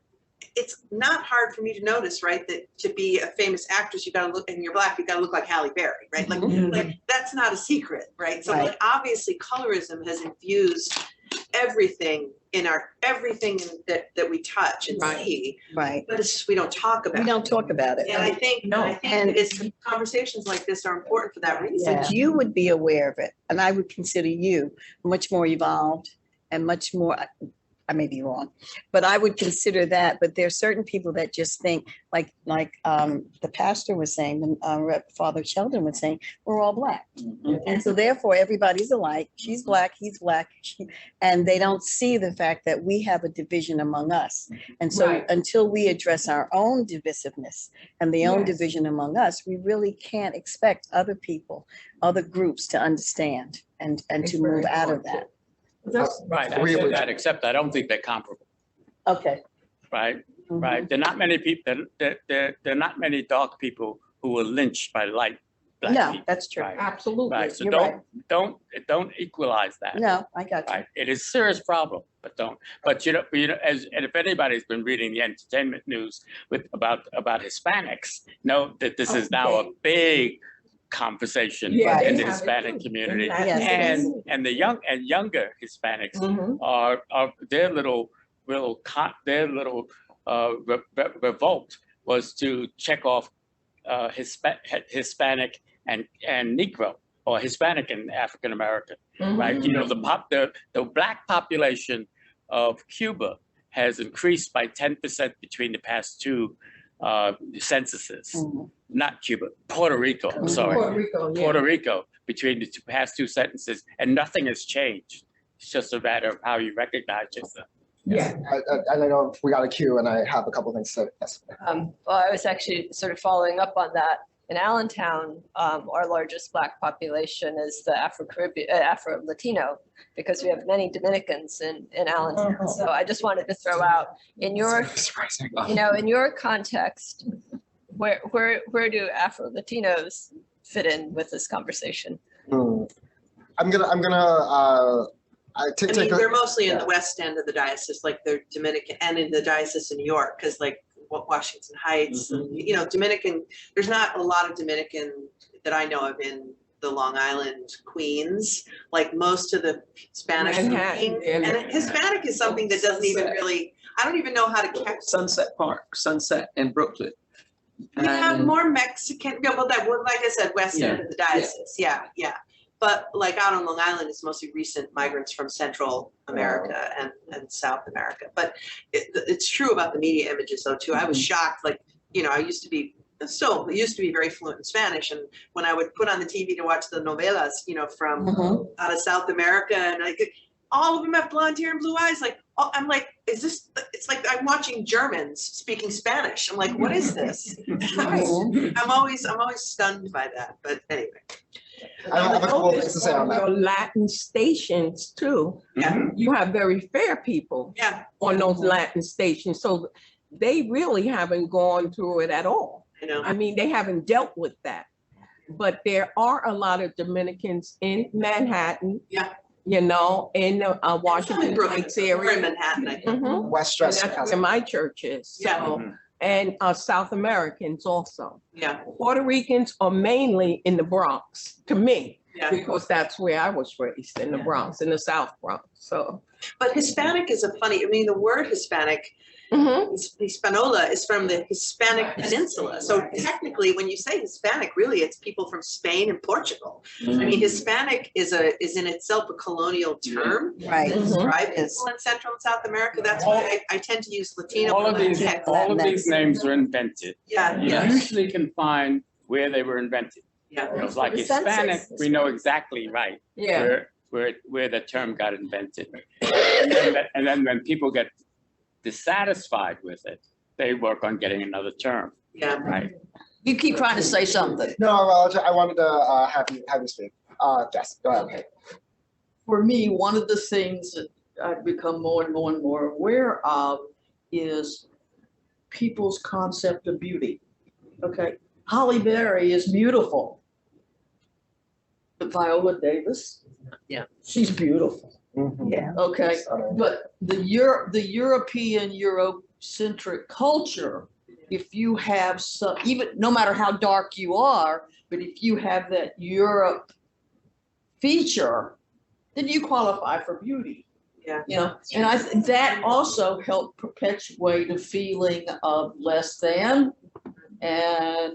it's not hard for me to notice, right, that to be a famous actress, you gotta look, and you're Black, you gotta look like Halle Berry, right? Like that's not a secret, right? So like, obviously colorism has infused everything that we touch and see. Right. But it's just, we don't talk about it. We don't talk about it. And I think it's conversations like this are important for that reason. But you would be aware of it, and I would consider you much more evolved and much more, I may be wrong, but I would consider that. But there are certain people that just think like the pastor was saying, Father Sheldon was saying, we're all Black. And so therefore everybody's alike. She's Black, he's Black. And they don't see the fact that we have a division among us. And so until we address our own divisiveness and the own division among us, we really can't expect other people, other groups to understand and to move out of that. Right, I said that, except I don't think they're comparable. Okay. Right, right. There are not many people. There are not many dark people who were lynched by light Black people. That's true. Right. Absolutely. Right. So You're don't equalize that. No, I got you. Right. It is a serious problem, but don't. But and if anybody's been reading the entertainment news about Hispanics, know that this is now a big conversation in the Hispanic community, and the younger Hispanics are their little revolt was to check off Hispanic and Negro, or Hispanic and African American, right? The Black population of Cuba has increased by 10% between the past two censuses. Not Cuba, Puerto Rico, I'm sorry. Puerto Rico, between the past two sentences, and nothing has changed. It's just a matter of how you recognize yourself. Yeah. And I know we got a queue and I have a couple things to say. Yes. Well, I was actually sort of following up on that. In Allentown, our largest Black population is the Afro-Caribbean, Afro-Latino, because we have many Dominicans in Allentown. So I just wanted to throw out, in your, in your context, where do Afro-Latinos fit in with this conversation? I'm gonna I mean, they're mostly in the west end of the diocese, like they're Dominican, and in the diocese in New York, because like Washington Heights, and, you know, Dominican, there's not a lot of Dominican that I know of in the Long Island, Queens, like most of the Spanish speaking. And Hispanic is something that doesn't even really, I don't even know how to catch. Sunset Park, Sunset in Brooklyn. We have more Mexican, yeah, well, that, like I said, west end of the diocese, yeah. But like out on Long Island, it's mostly recent migrants from Central America and South America. But it's true about the media images though too. I was shocked, like, you know, I used to be very fluent in Spanish. And when I would put on the TV to watch the novelas, you know, from out of South America, and like all of them have blonde hair and blue eyes. Like, oh, I'm like, is this, it's like I'm watching Germans speaking Spanish. I'm like, what is this? I'm always stunned by that, but anyway. I have a couple of things to say on that. Your Latin stations too. Yeah. You have very fair people on those Latin stations. So they really haven't gone through it at all. I know. I mean, they haven't dealt with that. But there are a lot of Dominicans in Manhattan. Yeah. You know, in Washington Heights area. We're in Manhattan, I think. Westchester. That's where my church is. So, and South Americans also. Yeah. Puerto Ricans are mainly in the Bronx, to me, because that's where I was raised, in the Bronx, in the South Bronx. So, but Hispanic is the word Hispanic, Hispanola, is from the Hispanic Peninsula. So technically, when you say Hispanic, really, it's people from Spain and Portugal. I mean, Hispanic is in itself a colonial term Right. to describe people in Central and South America. That's why I tend to use Latino. All of these names are invented. Yeah. You usually can find where they were invented. Yeah. You know, like Hispanic, we know exactly where the term got invented. And then when people get dissatisfied with it, they work on getting another term. Yeah. Right. You keep trying to say something. No, well, I wanted to have you speak. Jess, go ahead. Okay. For me, one of the things that I've become more and more aware of is people's concept of beauty. Okay, Holly Berry is beautiful, but Viola Davis, she's beautiful. Yeah. Okay, but the European Eurocentric culture, if you have some, even no matter how dark you are, but if you have that Europe feature, then you qualify for beauty. Yeah. You know, and I think that also helped perpetuate a feeling of less than, and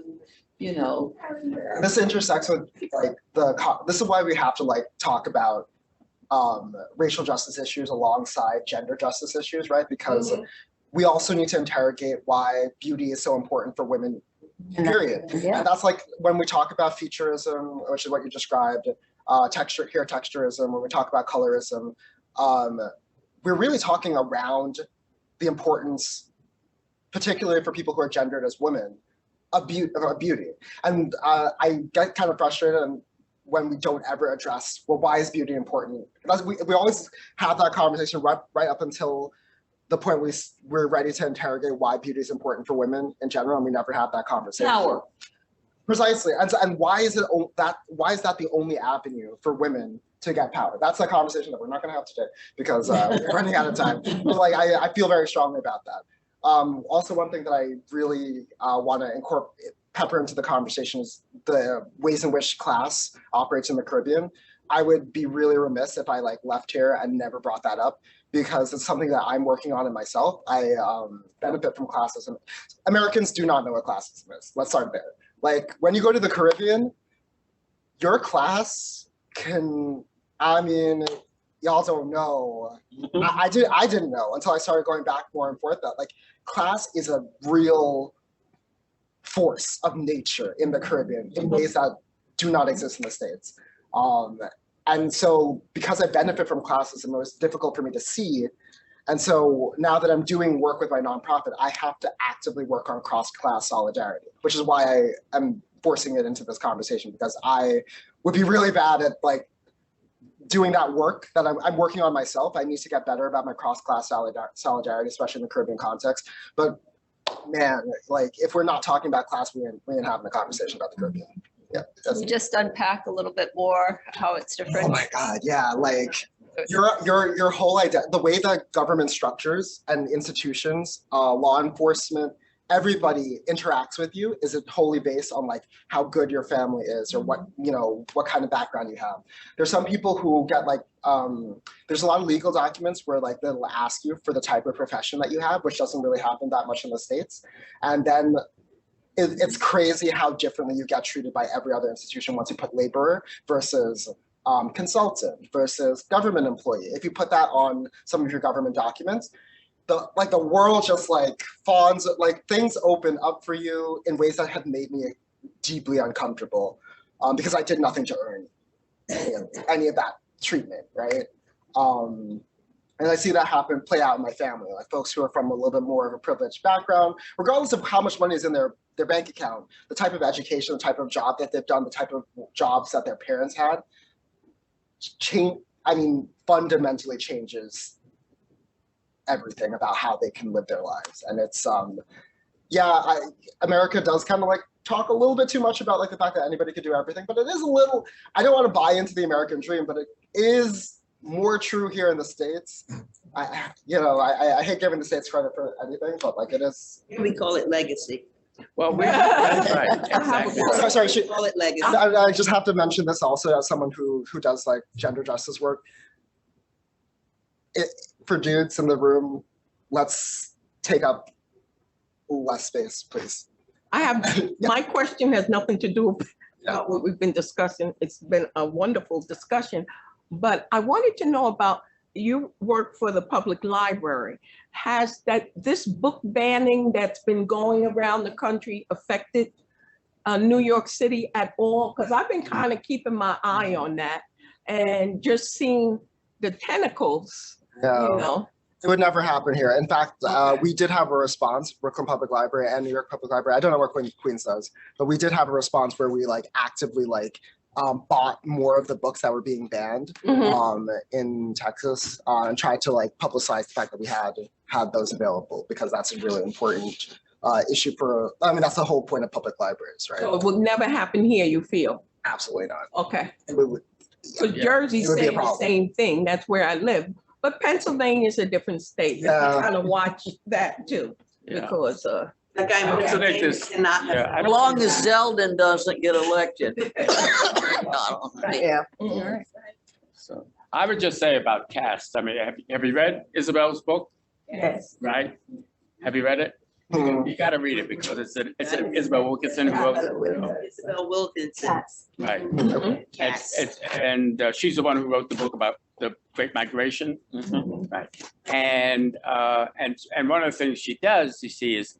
you know. This intersects with like this is why we have to like talk about racial justice issues alongside gender justice issues, right? Because we also need to interrogate why beauty is so important for women, period. And that's like when we talk about featureism, which is what you described, texturism, when we talk about colorism, we're really talking around the importance, particularly for people who are gendered as women, of beauty. And I get kind of frustrated when we don't ever address, well, why is beauty important? We always have that conversation right up until the point we're ready to interrogate why beauty is important for women in general, and we never have that conversation. Power. Precisely, and why is that the only avenue for women to get power? That's a conversation that we're not going to have today because we're running out of time. But like, I feel very strongly about that. Also, one thing that I really want to pepper into the conversation is the ways in which class operates in the Caribbean. I would be really remiss if I like left here and never brought that up, because it's something that I'm working on in myself. I benefit from classism. Americans do not know what classism is. Let's start there. Like when you go to the Caribbean, your class can, I mean, y'all don't know. I didn't know until I started going back more and forth that like class is a real force of nature in the Caribbean in ways that do not exist in the States. And so because I benefit from classism, it was difficult for me to see And so now that I'm doing work with my nonprofit, I have to actively work on cross-class solidarity, which is why I am forcing it into this conversation, because I would be really bad at like doing that work that I'm working on myself. I need to get better about my cross-class solidarity, especially in the Caribbean context. But man, like if we're not talking about class, we ain't having a conversation about the Caribbean. Yeah. Can you just unpack a little bit more how it's different? Oh my God, yeah, like your whole idea, the way that government structures and institutions, law enforcement, everybody interacts with you is it wholly based on like how good your family is or what, you know, what kind of background you have. There's some people who get like, there's a lot of legal documents where like they'll ask you for the type of profession that you have, which doesn't really happen that much in the States. And then it's crazy how differently you get treated by every other institution once you put laborer versus consultant versus government employee. If you put that on some of your government documents, the world just like fawns, like things open up for you in ways that have made me deeply uncomfortable because I did nothing to earn any of that treatment, right? And I see that play out in my family, like folks who are from a little bit more of a privileged background, regardless of how much money is in their bank account, the type of education, the type of job that they've done, the type of jobs that their parents had, fundamentally changes everything about how they can live their lives. And it's America does kind of like talk a little bit too much about like the fact that anybody could do everything, but it is a little, I don't want to buy into the American dream, but it is more true here in the States. I hate giving the States credit for anything, but like it is. We call it legacy. Well, that's right. Exactly. Sorry, Call it legacy. I just have to mention this also as someone who does like gender justice work. For dudes in the room, let's take up less space, please. I have, my question has nothing to do with what we've been discussing. It's been a wonderful discussion, but I wanted to know about, you work for the public library. Has this book banning that's been going around the country affected New York City at all? Because I've been kind of keeping my eye on that and just seeing the tentacles. No, you know? It would never happen here. In fact, we did have a response, Brooklyn Public Library and New York Public Library. I don't know what Queens does, but we did have a response where we like actively like bought more of the books that were being banned in Texas and tried to like publicize the fact that we had those available, because that's a really important issue for, that's the whole point of public libraries, right? So it would never happen here, you feel? Absolutely not. Okay. Because Jersey's saying the same thing. That's where I live. But Pennsylvania is a different state. You kind of watch that too, because that guy cannot have. As long as Zeldin doesn't get elected. Yeah. Right. So I would just say about caste. I mean, have you read Isabel's book? Yes. Right. Have you read it? You got to read it because it's Isabel Wilkinson who wrote it. Isabel Wilkinson. Right. And she's the one who wrote the book about the Great Migration. Right. And one of the things she does, you see, is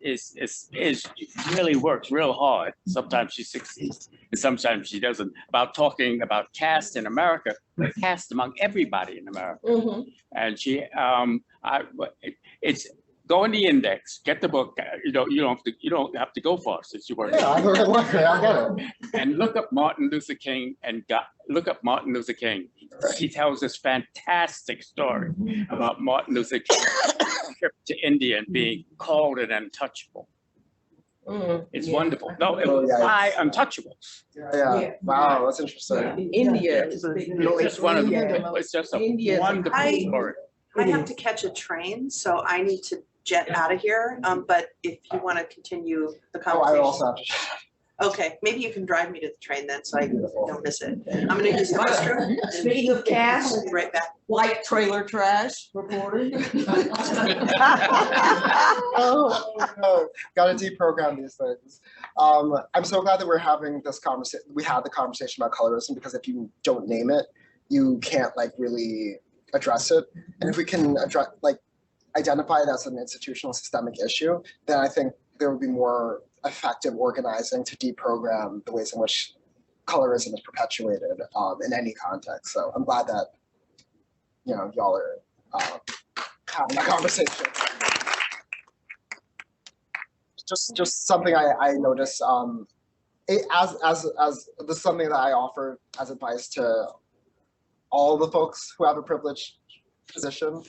really works real hard. Sometimes she succeeds and sometimes she doesn't. About talking about caste in America, but caste among everybody in America. And she, it's. Go in the index, get the book. You don't have to go far since you work. Yeah, I get it. And look up Martin Luther King look up Martin Luther King. He tells this fantastic story about Martin Luther King's trip to India and being called an untouchable. It's wonderful. No, it was by untouchables. Yeah. Wow, that's interesting. India. It's one of them. It's just a wonderful story. I have to catch a train, so I need to jet out of here. But if you want to continue the conversation. I also have to. Okay, maybe you can drive me to the train then, so I don't miss it. I'm going to use the restroom. Speaking of cash, I'll be right back. white trailer trash reported. Oh, gotta deprogram these things. I'm so glad that we're having this conversation. We had the conversation about colorism, because if you don't name it, you can't like really address it. And if we can identify it as an institutional systemic issue, then I think there would be more effective organizing to deprogram the ways in which colorism is perpetuated in any context. So I'm glad that y'all are having a conversation. Just something I noticed. As this is something that I offer as advice to all the folks who have a privileged position.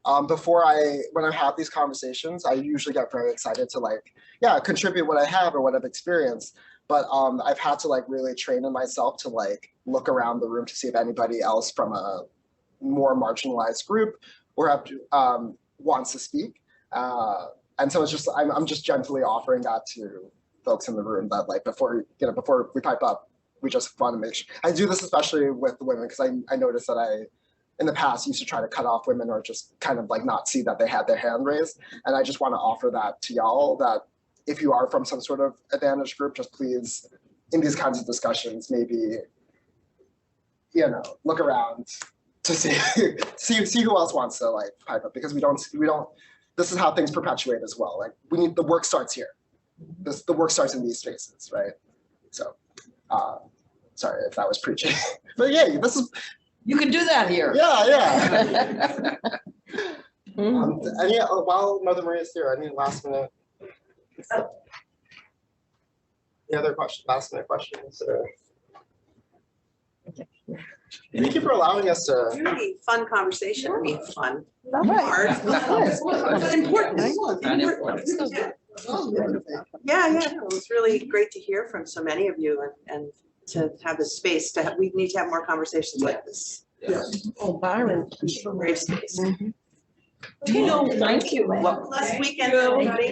When I have these conversations, I usually get very excited to like, yeah, contribute what I have or what I've experienced. But I've had to like really train in myself to like look around the room to see if anybody else from a more marginalized group or wants to speak. And so it's just I'm just gently offering that to folks in the room that like before we pipe up, we just want to make sure. I do this especially with women because I noticed that in the past used to try to cut off women or just kind of like not see that they had their hand raised. And I just want to offer that to y'all that if you are from some sort of advantaged group, just please in these kinds of discussions, maybe, look around to see who else wants to like pipe up because we don't, this is how things perpetuate as well. Like the work starts here. The work starts in these spaces, right? So, sorry if that was preaching, but yeah, this is. You can do that here. Yeah. While Mother Maria's here, any last minute? Any other last minute questions? Thank you for allowing us to. Really fun conversation. I mean, fun. Right. Hard. But important. Yeah, it was really great to hear from so many of you and to have the space we need to have more conversations like this. Oh, Byron. Brave space. Thank you. Blessed weekend, everybody.